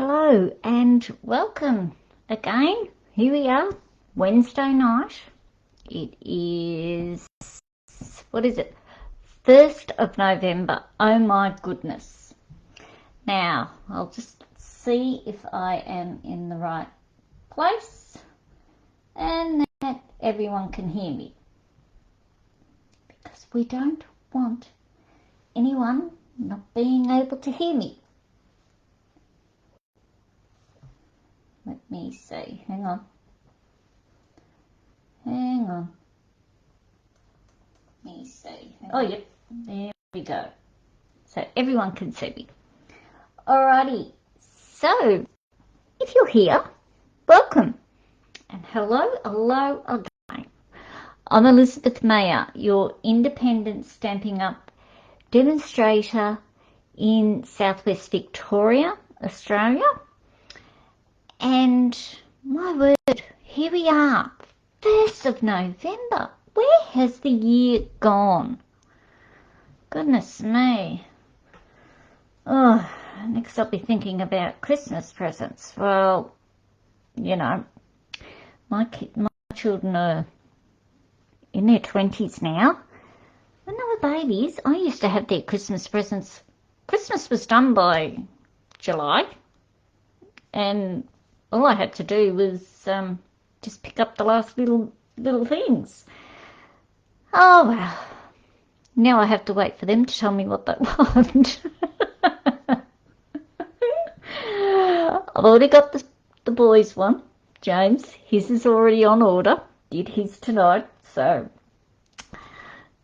Hello and welcome again. Here we are, Wednesday night. It is, what is it? 1st of November. Oh my goodness. Now, I'll just see if I am in the right place and that everyone can hear me. Because we don't want anyone not being able to hear me. Let me see. Hang on. Let me see. Oh, yep. There we go. So everyone can see me. Alrighty. So, if you're here, welcome. And hello again. I'm Elizabeth Mayer, your independent Stampin' Up demonstrator in Southwest Victoria, Australia. And my word, here we are, 1st of November. Where has the year gone? Goodness me. Oh, next I'll be thinking about Christmas presents. Well, you know, my children are in their 20s now. When they were babies, I used to have their Christmas presents. Christmas was done by July, and all I had to do was just pick up the last little things. Oh, well. Now I have to wait for them to tell me what they want. I've already got the boys one. James, his is already on order. Did his tonight. So,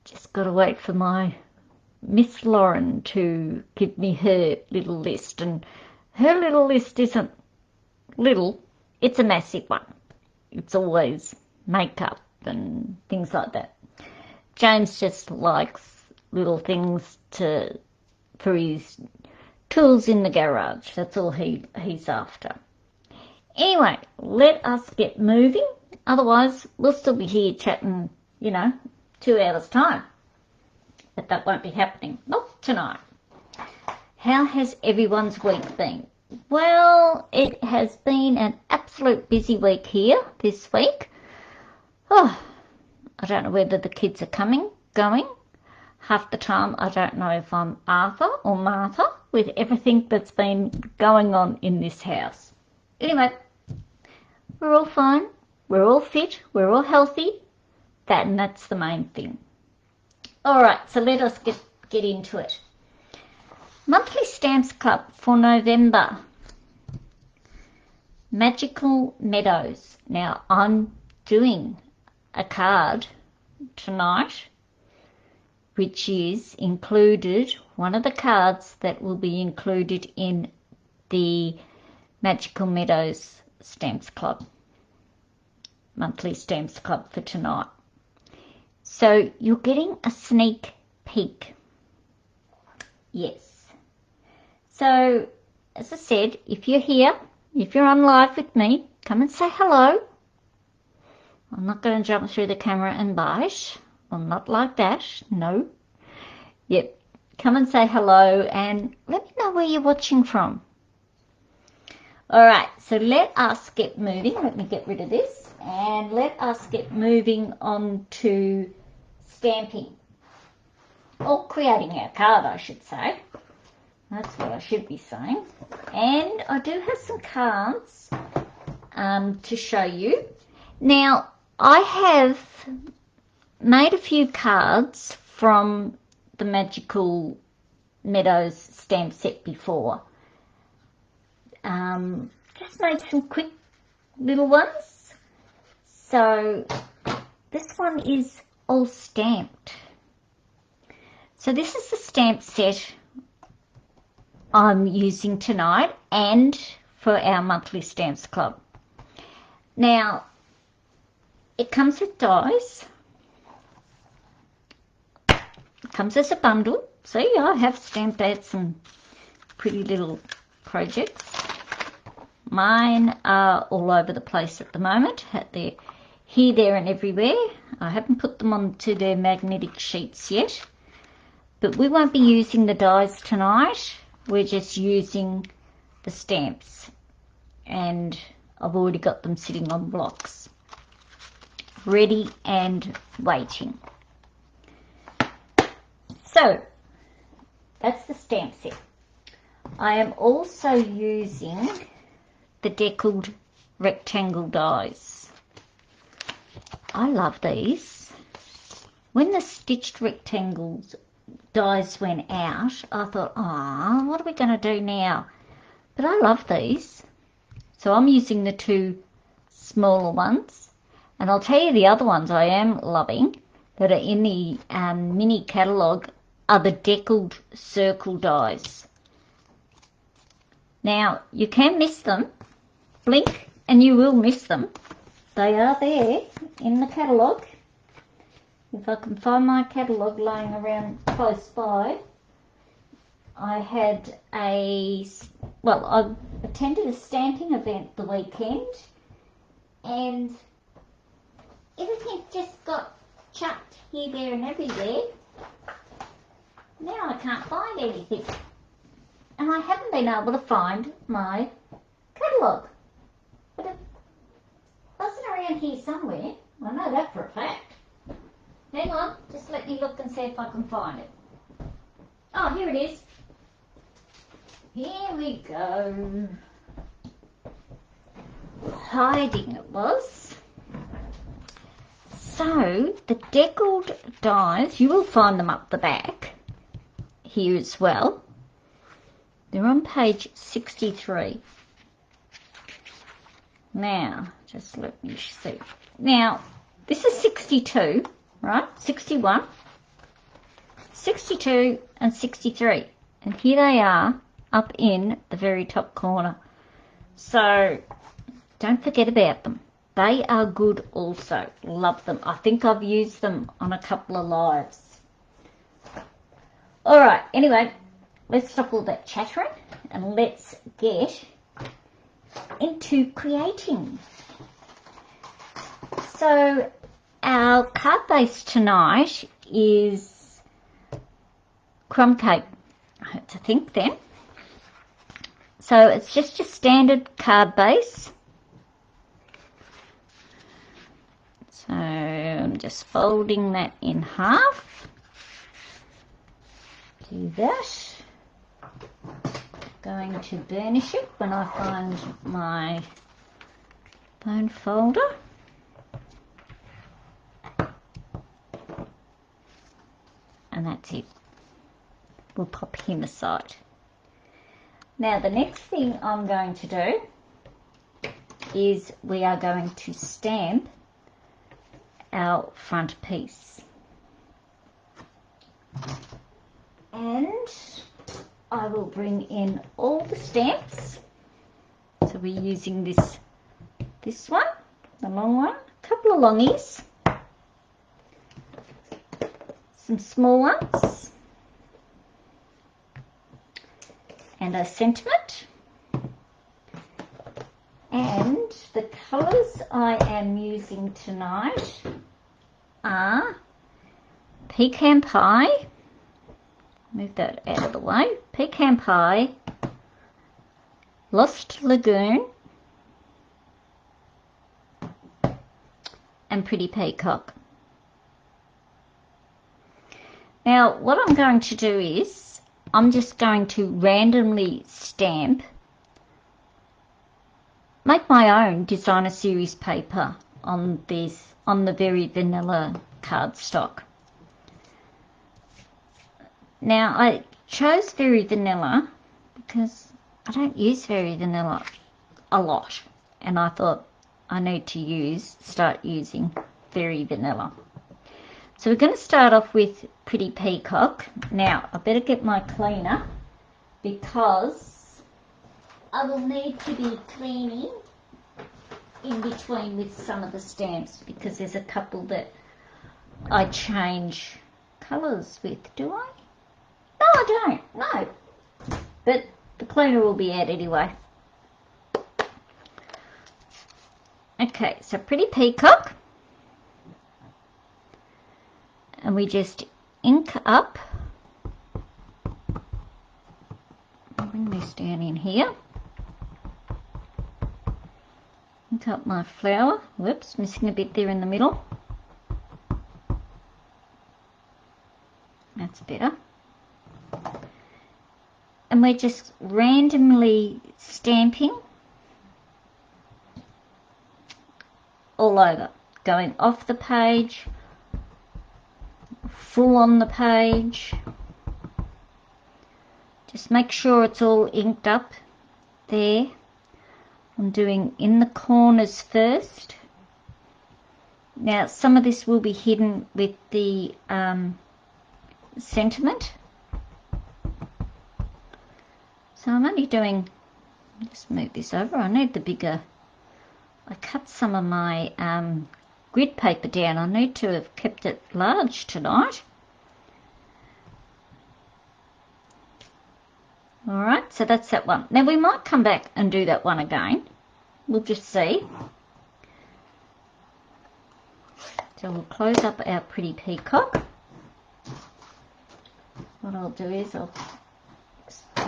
just got to wait for my Miss Lauren to give me her little list. And her little list isn't little, it's a massive one. It's always makeup and things like that. James just likes little things for his tools in the garage. That's all he's after. Anyway, let us get moving. Otherwise, we'll still be here chatting, 2 hours time. But that won't be happening. Not tonight. How has everyone's week been? Well, it has been an absolute busy week here this week. Oh, I don't know whether the kids are going. Half the time I don't know if I'm Arthur or Martha with everything that's been going on in this house. Anyway, we're all fine. We're all fit. We're all healthy. That's the main thing. All right, so let us get into it. Monthly Stamps Club for November. Magical Meadows. Now, I'm doing a card tonight, which is included, one of the cards that will be included in the Magical Meadows Stamps Club. Monthly Stamps Club for tonight. So, you're getting a sneak peek. Yes. So, as I said, if you're here, if you're on live with me, come and say hello. I'm not going to jump through the camera and bite. I'm not like that, no. Yep, come and say hello and let me know where you're watching from. All right, so let us get moving. Let me get rid of this. And let us get moving on to stamping. Or creating our card, I should say. That's what I should be saying. And I do have some cards to show you. Now, I have made a few cards from the Magical Meadows stamp set before. Just made some quick little ones. So, this one is all stamped. So, this is the stamp set I'm using tonight and for our monthly Stamps Club. Now, it comes with dies. It comes as a bundle. See, I have stamped out some pretty little projects. Mine are all over the place at the moment. They're here, there and everywhere. I haven't put them onto their magnetic sheets yet. But we won't be using the dies tonight. We're just using the stamps, and I've already got them sitting on blocks, ready and waiting. So that's the stamp set. I am also using the deckled rectangle dies. I love these. When the stitched rectangles dies went out, I thought, ah, what are we going to do now? But I love these. So I'm using the two smaller ones. And I'll tell you the other ones I am loving that are in the mini catalogue are the deckled circle dies. Now, you can miss them. Blink and you will miss them. They are there in the catalogue. If I can find my catalogue lying around close by. I had I attended a stamping event the weekend, and everything just got chucked here, there and everywhere. Now I can't find anything. And I haven't been able to find my catalogue. But it wasn't around here somewhere. I know that for a fact. Hang on, just let me look and see if I can find it. Oh, here it is. Here we go. Hiding it was. So, the deckled dies, you will find them up the back here as well. They're on page 63. Now, just let me see. Now, this is 62, right? 61, 62 and 63. And here they are up in the very top corner. So, don't forget about them. They are good also. Love them. I think I've used them on a couple of lives. Alright, anyway, let's stop all that chattering and let's get into creating. So our card base tonight is crumb cake, I have to think then. So it's just your standard card base. So I'm just folding that in half. Do that. Going to burnish it when I find my bone folder. And that's it. We'll pop him aside. Now the next thing I'm going to do is we are going to stamp our front piece. And I will bring in all the stamps. So we're using this one, the long one, a couple of longies, some small ones, and a sentiment. And the colours I am using tonight are pecan pie. Move that out of the way. Pecan pie, Lost Lagoon, and Pretty Peacock. Now, what I'm going to do is I'm just going to randomly stamp, make my own designer series paper on the very vanilla cardstock. Now, I chose very vanilla because I don't use very vanilla a lot, and I thought I need to start using very vanilla. So we're going to start off with Pretty Peacock. Now, I better get my cleaner because I will need to be cleaning in between with some of the stamps because there's a couple that I change colours with, do I? No, I don't. No. But the cleaner will be out anyway. Okay, so Pretty Peacock. And we just ink up. I'll bring this down in here. ink up my flower. Whoops, missing a bit there in the middle. That's better. And we're just randomly stamping all over, going off the page, full on the page. Just make sure it's all inked up there. I'm doing in the corners first. Now some of this will be hidden with the sentiment. So I'm only doing, just move this over, I need the bigger, I cut some of my grid paper down. I need to have kept it large tonight. Alright, so that's that one. Now we might come back and do that one again. We'll just see. So we'll close up our pretty peacock. What I'll do is I'll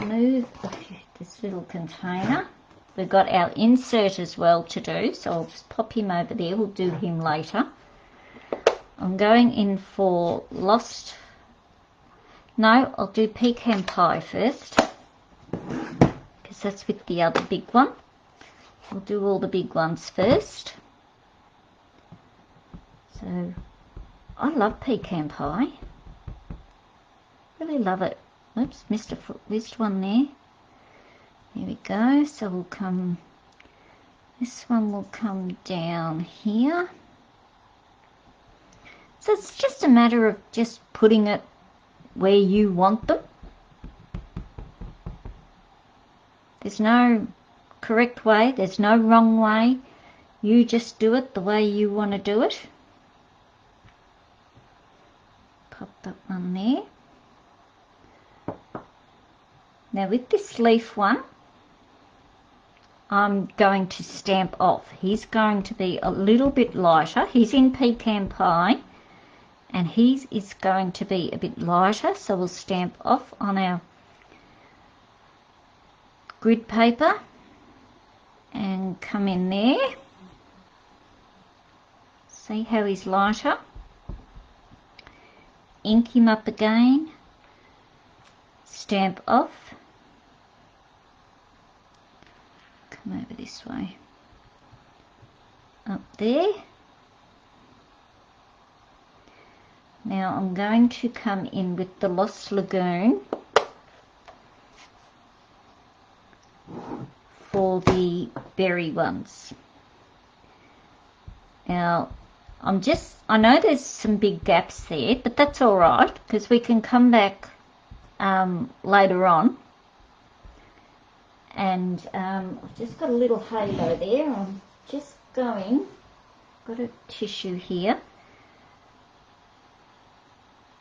move this little container. We've got our insert as well to do, so I'll just pop him over there. We'll do him later. I'm going in for lost. No, I'll do pecan pie first, because that's with the other big one. We'll do all the big ones first. So I love pecan pie. Really love it. Oops, missed one there. There we go. So we'll come, this one will come down here. So it's just a matter of just putting it where you want them. There's no correct way, there's no wrong way. You just do it the way you want to do it. Pop that one there. Now with this leaf one, I'm going to stamp off. He's going to be a little bit lighter. He's in pecan pie and he is going to be a bit lighter, so we'll stamp off on our grid paper and come in there. See how he's lighter? Ink him up again, stamp off, come over this way, up there. Now I'm going to come in with the Lost Lagoon for the berry ones. Now I know there's some big gaps there, but that's all right, because we can come back later on. And I've just got a little halo there. I'm just going, got a tissue here.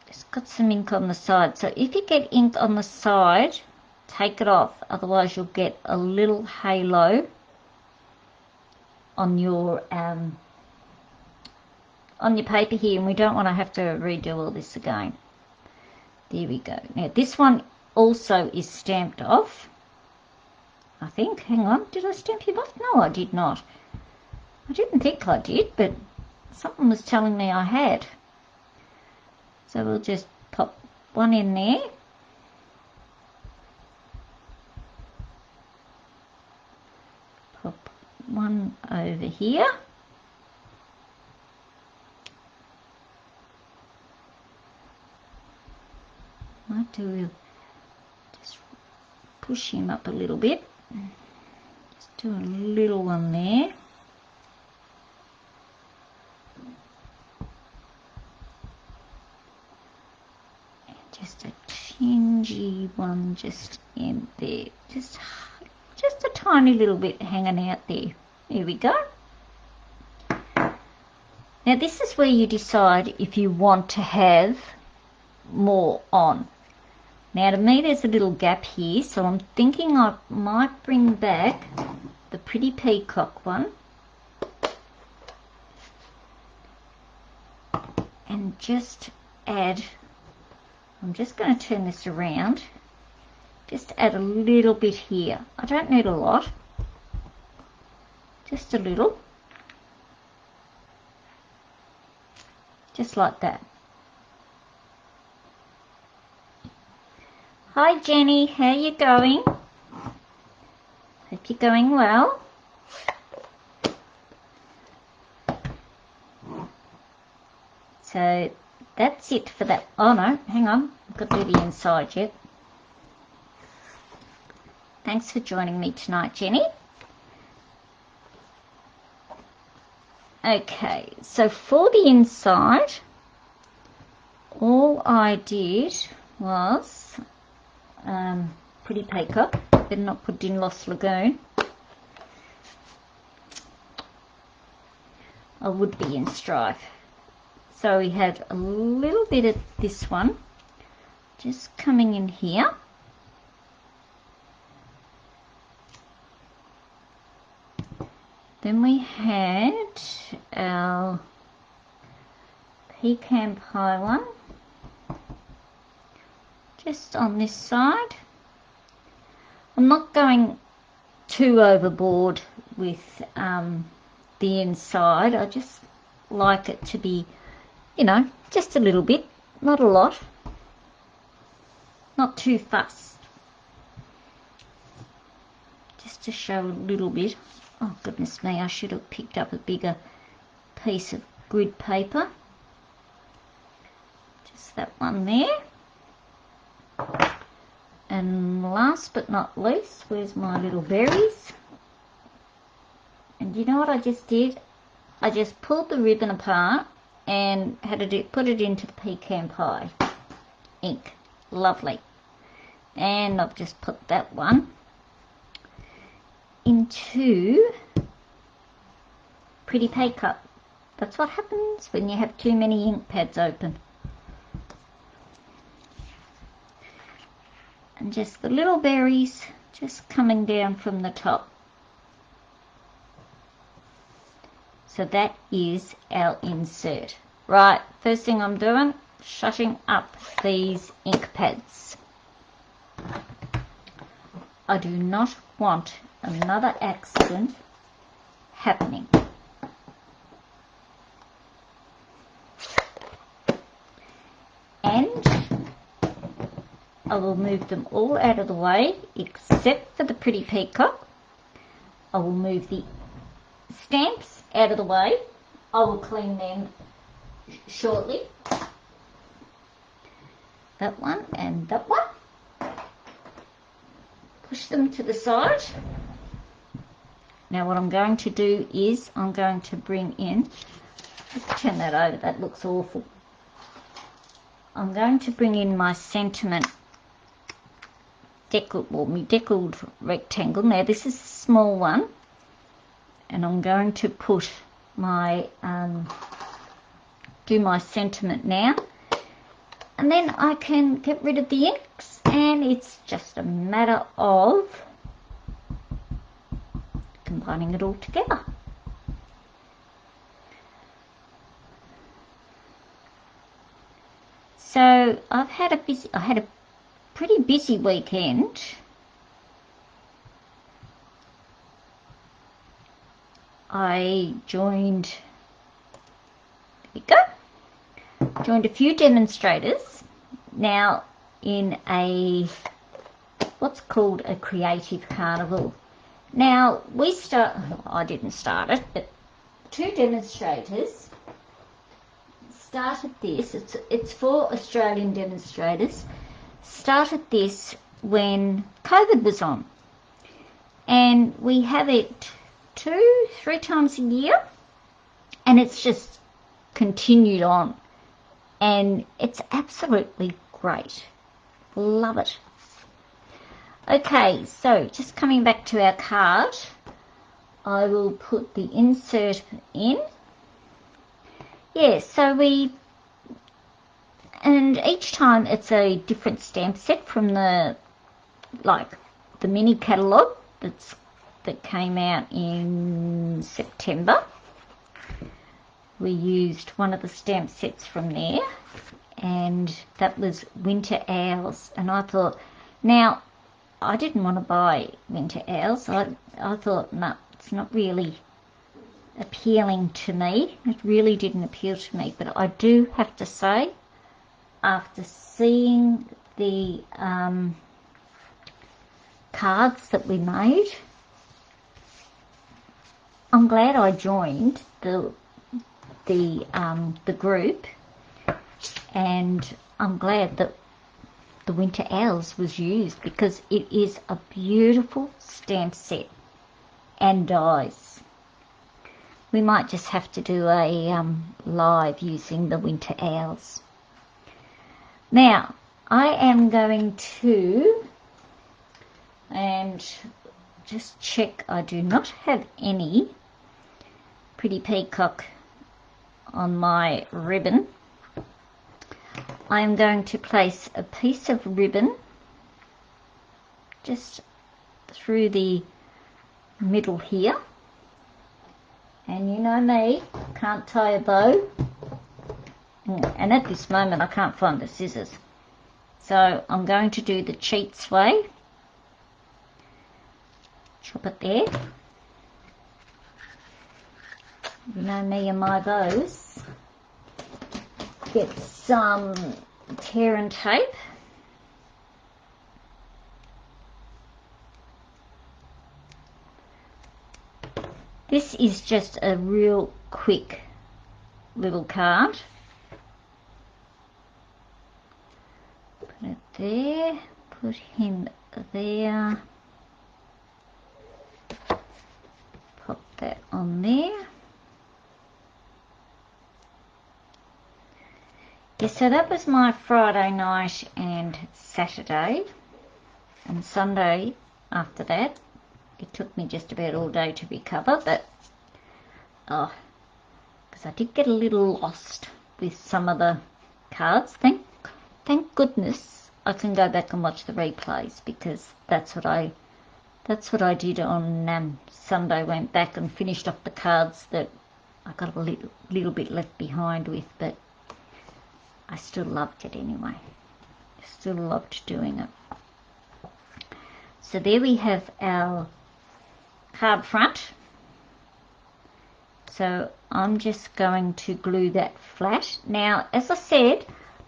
It's got some ink on the side, so if you get ink on the side, take it off, otherwise you'll get a little halo on your paper here, and we don't want to have to redo all this again. There we go. Now this one also is stamped off, I think. Hang on, did I stamp him off? No, I did not. I didn't think I did, but something was telling me I had. So we'll just pop one in there. Pop one over here. Might do, just push him up a little bit. Just do a little one there. Just a tingy one just in there, just a tiny little bit hanging out there. There we go. Now this is where you decide if you want to have more on. Now to me there's a little gap here, so I'm thinking I might bring back the pretty peacock one and just add, I'm just going to turn this around, just add a little bit here. I don't need a lot, just a little, just like that. Hi Jenny, how you going? Hope you're going well. So that's it for that. Oh no, hang on, I've got to do the inside yet. Thanks for joining me tonight, Jenny. Okay, so for the inside, all I did was pretty paper. Better not put it in Lost Lagoon. I would be in Strife. So we have a little bit of this one just coming in here. Then we had our pecan pie one just on this side. I'm not going too overboard with the inside. I just like it to be, you know, just a little bit, not a lot, not too fussed, just to show a little bit. Oh goodness me, I should have picked up a bigger piece of grid paper. Just that one there. And last but not least, where's my little berries? And you know what I just did? I just pulled the ribbon apart and put it into the pecan pie ink. Lovely. And I've just put that one into pretty paper. That's what happens when you have too many ink pads open. And just the little berries just coming down from the top. So that is our insert. Right, first thing I'm doing, shutting up these ink pads. I do not want another accident happening. And I will move them all out of the way except for the pretty peacock. I will move the stamps out of the way. I will clean them shortly. That one and that one. Push them to the side. Now what I'm going to do is I'm going to bring in, let's turn that over, that looks awful. I'm going to bring in my sentiment deckled rectangle. Now this is a small one, and I'm going to put my do my sentiment now, and then I can get rid of the inks, and it's just a matter of combining it all together. So I had a pretty busy weekend. I joined a few demonstrators now in a what's called a creative carnival. Now I didn't start it, but two demonstrators started this. It's for Australian demonstrators. Started this when COVID was on, and we have it 2-3 times a year, and it's just continued on, and it's absolutely great. Love it. Okay, so just coming back to our card, I will put the insert in. Yeah, so and each time it's a different stamp set from the mini catalogue that came out in September. We used one of the stamp sets from there, and that was Winter Owls. And I thought, now I didn't want to buy Winter Owls. I thought, no, it's not really appealing to me. It really didn't appeal to me, but I do have to say, after seeing the cards that we made, I'm glad I joined the group, and I'm glad that the Winter Owls was used, because it is a beautiful stamp set and dies. We might just have to do a live using the Winter Owls. Now, I am going to, and just check I do not have any Pretty Peacock on my ribbon. I am going to place a piece of ribbon just through the middle here. And you know me, can't tie a bow. And at this moment I can't find the scissors. So I'm going to do the cheats way. Chop it there. You know me and my bows. Get some tear and tape. This is just a real quick little card. Put it there, put him there, pop that on there. Yeah, so that was my Friday night and Saturday, and Sunday after that. It took me just about all day to recover, but because I did get a little lost with some of the cards. Thank goodness I can go back and watch the replays, because that's what I did on Sunday. Went back and finished off the cards that I got a little bit left behind with, but I still loved it anyway. Still loved doing it. So there we have our card front. So I'm just going to glue that flat. Now, as I said,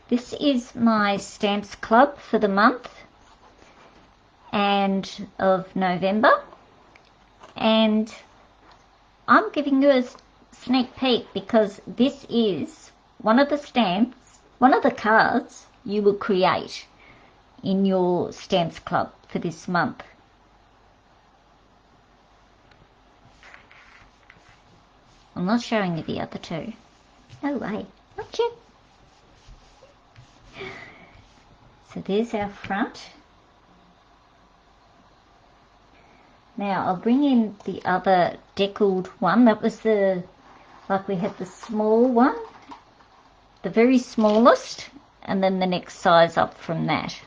this is my Stamps Club for the month and of November, and I'm giving you a sneak peek, because this is one of the stamps, one of the cards you will create in your Stamps Club for this month. I'm not showing you the other two. No way, not yet. So there's our front. Now I'll bring in the other deckled one. That was like we had the small one, the very smallest, and then the next size up from that.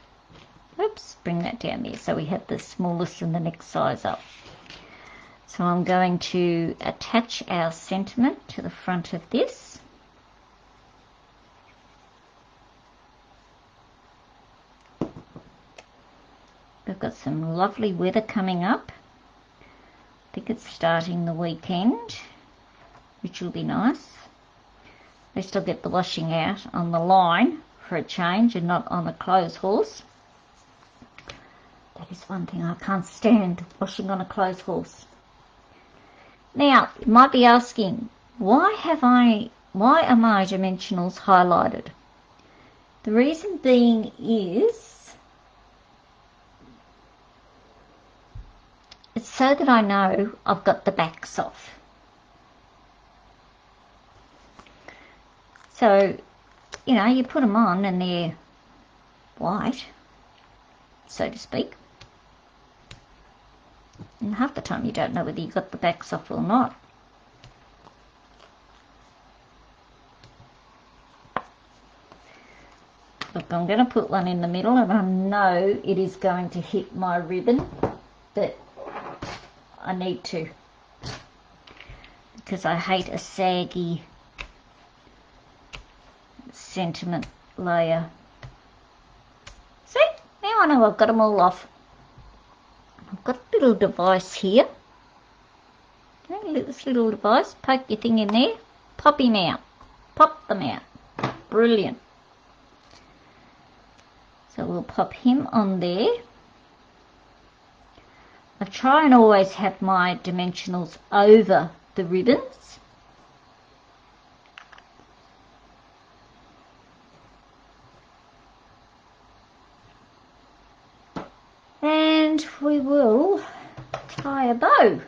Oops, bring that down there. So we had the smallest and the next size up. So I'm going to attach our sentiment to the front of this. We've got some lovely weather coming up. I think it's starting the weekend, which will be nice. At least I'll get the washing out on the line for a change and not on a clothes horse. That is one thing I can't stand, washing on a clothes horse. Now, you might be asking, why are my dimensionals highlighted? The reason being is, it's so that I know I've got the backs off. So, you know, you put them on and they're white, so to speak. And half the time you don't know whether you got the backs off or not. Look, I'm going to put one in the middle, and I know it is going to hit my ribbon, but I need to, because I hate a saggy sentiment layer. See, now I know I've got them all off. I've got a little device here Okay, this little device, poke your thing in there, pop him out, pop them out. Brilliant. So we'll pop him on there. I try and always have my dimensionals over the ribbons. And we will tie a bow.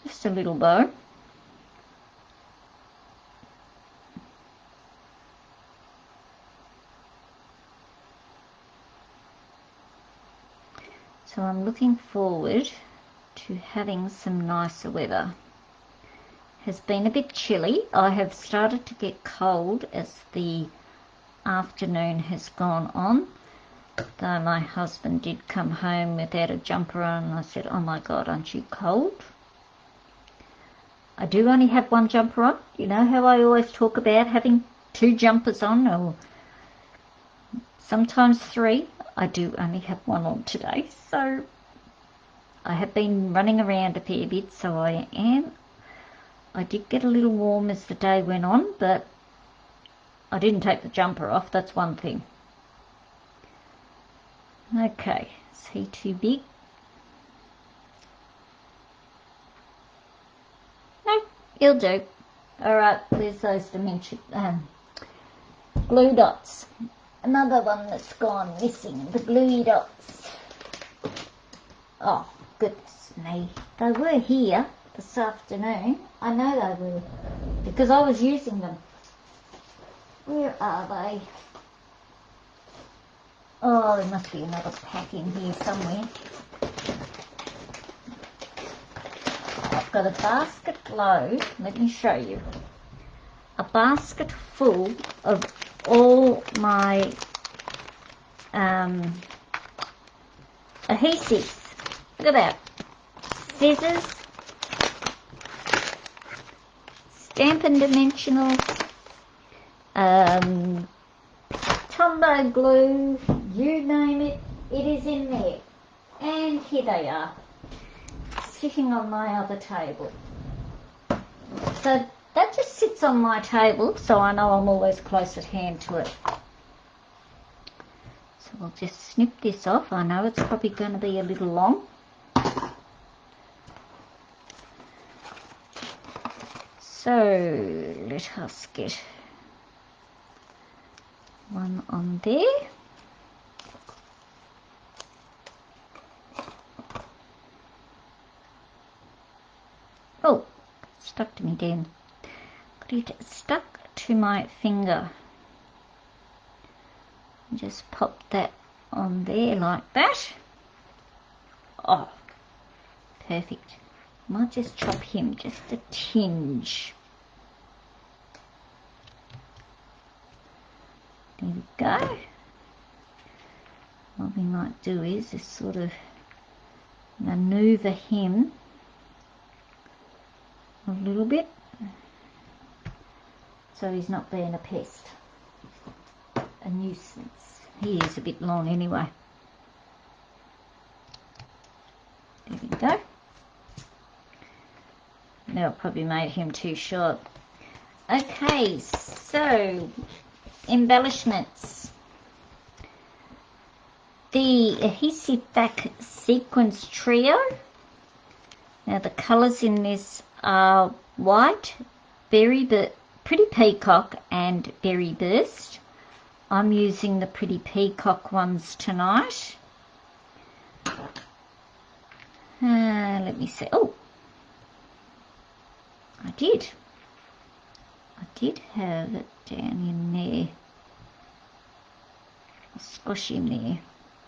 Just a little bow. So I'm looking forward to having some nicer weather. Has been a bit chilly. I have started to get cold as the afternoon has gone on, though my husband did come home without a jumper on, and I said, oh my God, aren't you cold? I do only have one jumper on. You know how I always talk about having 2 jumpers on, or sometimes 3. I do only have one on today, so I have been running around a fair bit, so I did get a little warm as the day went on, but I didn't take the jumper off, that's one thing. Okay, is he too big? No, he'll do. Alright, there's those glue dots. Another one that's gone missing, the gluey dots. Oh, goodness me. They were here this afternoon. I know they were, because I was using them. Where are they? Oh, there must be another pack in here somewhere. I've got a basket load, let me show you. A basket full of all my adhesives. Look at that. Scissors, Stampin' Dimensionals, Tombow glue, you name it, it is in there. And here they are, sitting on my other table. So that just sits on my table, so I know I'm always close at hand to it. So we'll just snip this off. I know it's probably going to be a little long. So let us get one on there. Oh, stuck to me then. Got it stuck to my finger. Just pop that on there like that. Oh, perfect. Might just chop him just a tinge. There we go. What we might do is just sort of maneuver him a little bit so he's not being a pest, a nuisance. He is a bit long anyway. There we go. Now I've probably made him too short. Okay, so embellishments. The Adhesive Back Sequence Trio. Now the colours in this are white, Pretty Peacock and Berry Burst. I'm using the Pretty Peacock ones tonight. Let me see. Oh, I did have it down in there. I'll squash him there,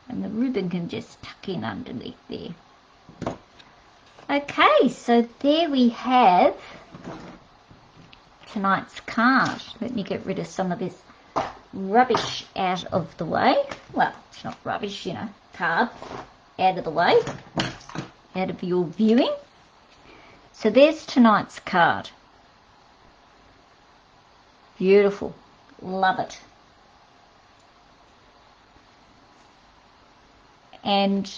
and the ribbon can just tuck in underneath there. Okay, so there we have tonight's card. Let me get rid of some of this rubbish out of the way. Well, it's not rubbish, you know, card out of the way, out of your viewing. So there's tonight's card. Beautiful. Love it. and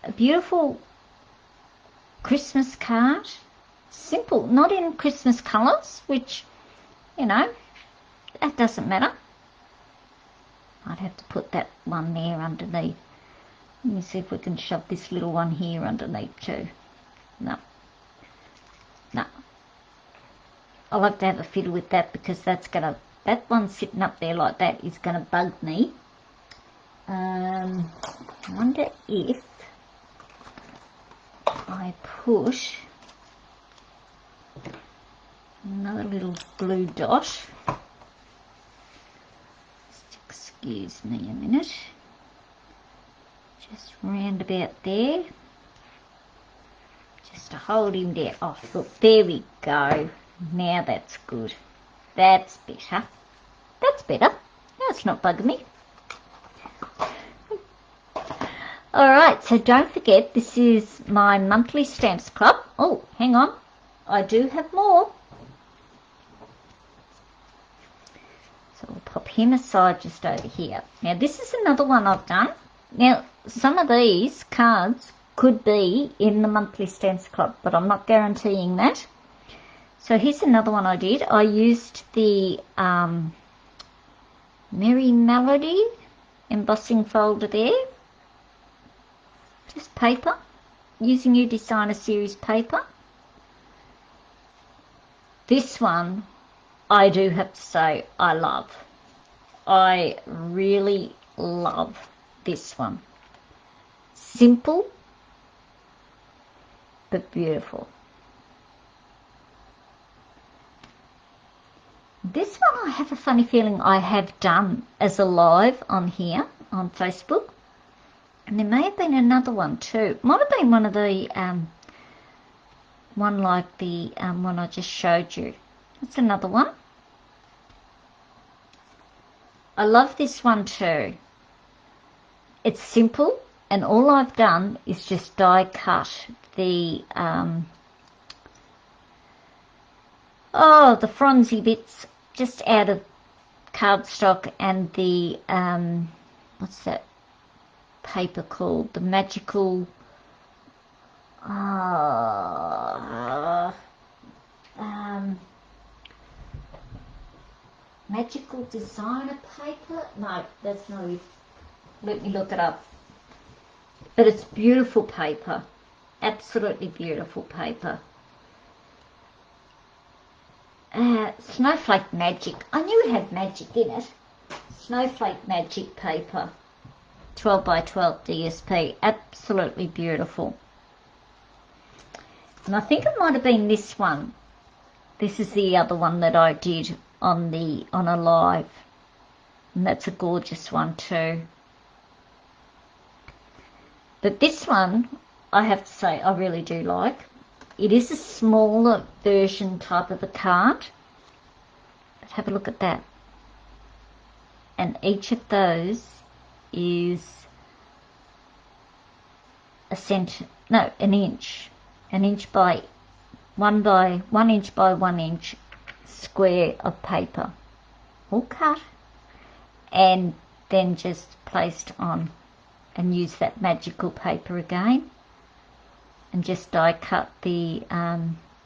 a beautiful Christmas card. Simple, not in Christmas colours, which, you know, that doesn't matter. I'd have to put that one there underneath. Let me see if we can shove this little one here underneath too. No. No. I'll have to have a fiddle with that because that one sitting up there like that is gonna bug me. I wonder if I put another little blue dot. Just excuse me a minute. Just round about there. Just to hold him there. Oh, look, there we go. Now that's good. That's better. That's better. Now it's not bugging me. Alright, so don't forget, this is my monthly stamps club. Oh, hang on. I do have more. So we'll pop him aside just over here. Now, this is another one I've done. Now, some of these cards could be in the monthly stamps club, but I'm not guaranteeing that. So here's another one I did. I used the Merry Melody embossing folder there. Just paper, using your designer series paper. This one, I do have to say, I love. I really love this one. Simple, but beautiful. This one I have a funny feeling I have done as a live on here on Facebook. And there may have been another one too. Might have been one of the, one like the one I just showed you. That's another one. I love this one too. It's simple, and all I've done is just die cut the, the fronsy bits just out of cardstock and the, what's that paper called? The magical, magical designer paper? No, that's not it. Let me look it up. But it's beautiful paper. Absolutely beautiful paper. Snowflake Magic. I knew it had magic in it. Snowflake Magic paper. 12 by 12 DSP. Absolutely beautiful. And I think it might have been this one. This is the other one that I did on a live. And that's a gorgeous one too. But this one, I have to say, I really do like. It is a smaller version type of a card. But have a look at that. And each of those is an inch. An inch by 1 inch by 1 inch square of paper. All cut. And then just placed on. And use that magical paper again, and just die cut the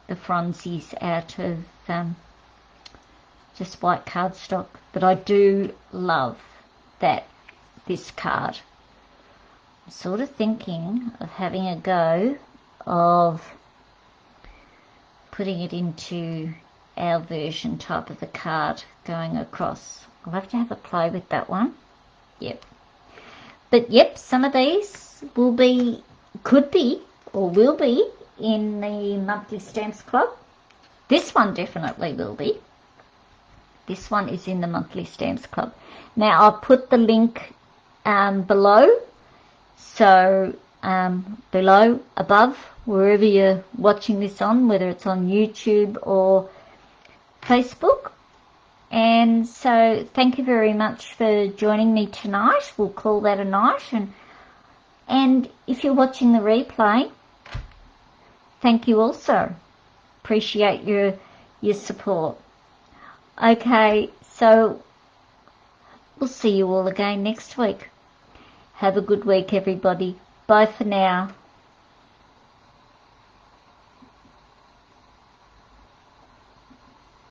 fronzies out of just white cardstock. But I do love this card. I'm sort of thinking of having a go of putting it into our version type of the card going across. I'll have to have a play with that one. Yep. But yep, some of these could be, or will be in the monthly stamps club. This one definitely will be. This one is in the monthly stamps club. Now I'll put the link below. So below, above, wherever you're watching this on, whether it's on YouTube or Facebook. And so thank you very much for joining me tonight. We'll call that a night. And if you're watching the replay, thank you also. Appreciate your support. Okay, so we'll see you all again next week. Have a good week, everybody. Bye for now.